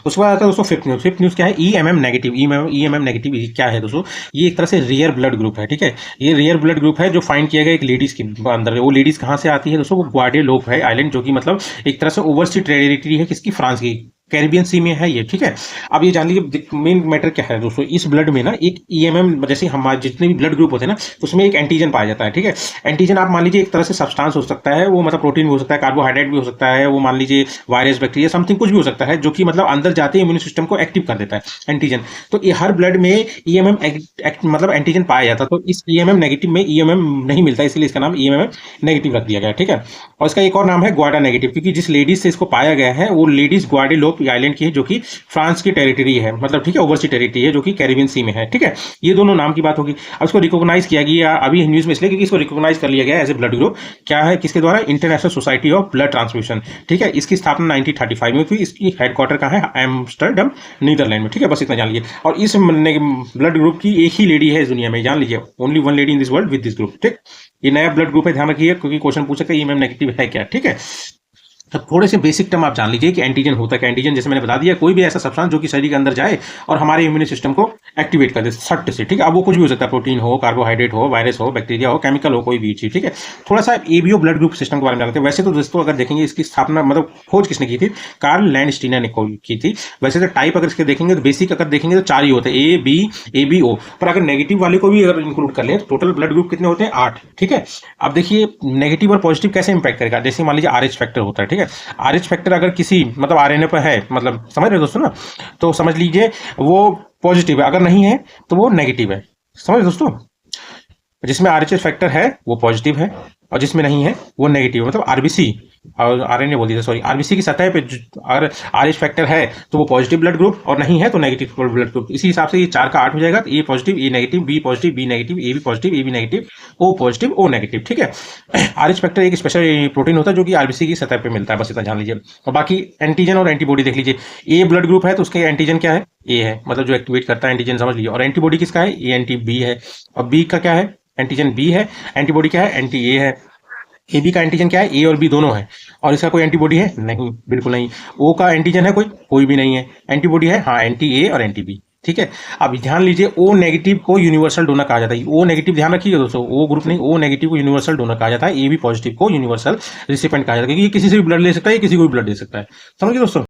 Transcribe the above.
उसके बाद आता है दोस्तों फिफ्थ न्यूज। फिफ्थ न्यूज क्या है? EMM negative. ईएमएम नेगेटिव क्या है दोस्तों? ये एक तरह से रेयर ब्लड ग्रुप है, ठीक है। ये रेयर ब्लड ग्रुप है जो फाइंड किया गया एक लेडीज के अंदर। वो लेडीज कहाँ से आती है दोस्तों? वो ग्वाडेलोप है आइलैंड, जो कि मतलब एक तरह से ओवरसी टेरिटरी है किसकी? फ्रांस की, कैरिबियन सी में है ये, ठीक है। अब ये जान लीजिए मेन मैटर क्या है दोस्तों, इस ब्लड में ना एक ईएमएम, जैसे हमारे जितने भी ब्लड ग्रुप होते हैं ना, उसमें एक एंटीजन पाया जाता है, ठीक है। एंटीजन आप मान लीजिए एक तरह से सब्सटेंस हो सकता है, वो मतलब प्रोटीन भी हो सकता है, कार्बोहाइड्रेट भी हो सकता है, वो मान लीजिए वायरस, बैक्टीरिया, समथिंग कुछ भी हो सकता है, जो कि मतलब अंदर जाते ही इम्यून सिस्टम को एक्टिव कर देता है, एंटीजन। तो ये हर ब्लड में ईएमएम मतलब एंटीजन पाया जाता है। तो इस ईएमएम नेगेटिव में ईएमएम नहीं मिलता, इसलिए इसका नाम ईएमएम नेगेटिव रख दिया गया है, ठीक है। और इसका एक और नाम है ग्वाडा नेगेटिव, क्योंकि जिस लेडीज से इसको पाया गया है वो लेडीज ग्वाडेलोप आइलैंड की है, जो कि फ्रांस की टेरिटरी है, मतलब ठीक है, ओवरसी टेरिटरी है, जो कि कैरिबियन सी में है, ठीक है। ये दोनों नाम की बात होगी। अब इसको रिकॉग्नाइज किया गया अभी न्यूज में इसलिए क्योंकि इसको रिकॉग्नाइज कर लिया गया एज ए ब्लड ग्रुप। क्या है? किसके द्वारा? International society of blood transfusion, ठीक है। इसकी स्थापना 1935 में हुई। इसकी हेडक्वार्टर कहाँ है? एम्स्टर्डम, नीदरलैंड में, ठीक है। बस इतना जान लीजिए। और इस ब्लड ग्रुप की एक ही लेडी है इस दुनिया में, जान लीजिए, only one lady in this world with this group, ठीक। ये नया ब्लड ग्रुप है, ध्यान रखिए, क्योंकि क्वेश्चन पूछ सकते हैं ईएमएम नेगेटिव है क्या, ठीक है। अब थोड़े से बेसिक टर्म आप जान लीजिए कि एंटीजन होता है। एंटीजन जैसे मैंने बता दिया, कोई भी ऐसा सब्सटेंस जो कि शरीर के अंदर जाए और हमारे इम्यून सिस्टम को एक्टिवेट कर दे सट से, ठीक है। अब वो कुछ भी हो सकता है, प्रोटीन हो, कार्बोहाइड्रेट हो, वायरस हो, बैक्टीरिया हो, केमिकल हो, कोई भी चीज, ठीक है। थोड़ा सा एबीओ ब्लड ग्रुप सिस्टम के बारे में जानते हैं। वैसे तो दोस्तों अगर देखेंगे इसकी स्थापना मतलब खोज किसने की थी? कार्ल लैंडस्टीनर ने की थी। वैसे तो टाइप अगर इसके देखेंगे तो बेसिक अगर देखेंगे तो 4 ही होते हैं, A B A B O. पर अगर नेगेटिव वाले को भी अगर इंक्लूड कर लें तो टोटल ब्लड ग्रुप कितने होते हैं? 8, ठीक है। अब देखिए नेगेटिव और पॉजिटिव कैसे इंपैक्ट करेगा। जैसे मान लीजिए आरएच फैक्टर होता है, ठीक है। आरएच फैक्टर अगर किसी मतलब आरएनए पर है, मतलब समझ रहे हो दोस्तों ना, तो समझ लीजिए वो पॉजिटिव है, अगर नहीं है तो वो नेगेटिव है, समझ रहे दोस्तों। जिसमें आरएचएस फैक्टर है वो पॉजिटिव है, और जिसमें नहीं है वो नेगेटिव है। मतलब आरबीसी और आरएनए बोल दिया, सॉरी, आरबीसी की सतह पे अगर आरएच फैक्टर है तो वो पॉजिटिव ब्लड ग्रुप, और नहीं है तो नेगेटिव ब्लड ग्रुप। इसी हिसाब से ये 4 का 8 हो जाएगा। तो A positive, A negative, B positive, B negative, A B positive, A B negative, O positive, O negative, ठीक है। आरएच फैक्टर एक स्पेशल प्रोटीन होता है जो कि आरबीसी की सतह पे मिलता है, बस इतना जान लीजिए। और बाकी एंटीजन और एंटीबॉडी देख लीजिए। ए ब्लड ग्रुप है तो उसके एंटीजन क्या है? ए है, मतलब जो एक्टिवेट करता है एंटीजन, समझ लीजिए। और एंटीबॉडी किसका है? ए एंटी बी है। और बी का क्या है? एंटीजन बी है। एंटीबॉडी क्या है? एंटी ए है। ए बी का एंटीजन क्या है? ए और बी दोनों है। और इसका कोई एंटीबॉडी है? नहीं, बिल्कुल नहीं। ओ का एंटीजन है कोई? कोई भी नहीं है। एंटीबॉडी है हाँ, एंटी ए और एंटी बी, ठीक है। अब ध्यान लीजिए, ओ नेगेटिव को यूनिवर्सल डोनर कहा जाता है। ओ नेगेटिव ध्यान रखिएगा दोस्तों, ओ ग्रुप नहीं, ओ नेगेटिव को यूनिवर्सल डोनर कहा जाता है। ए बी पॉजिटिव को यूनिवर्सल रिसिपेंट कहा जाता है, क्योंकि ये किसी से भी ब्लड ले सकता है, किसी को भी ब्लड दे सकता है, समझिए दोस्तों।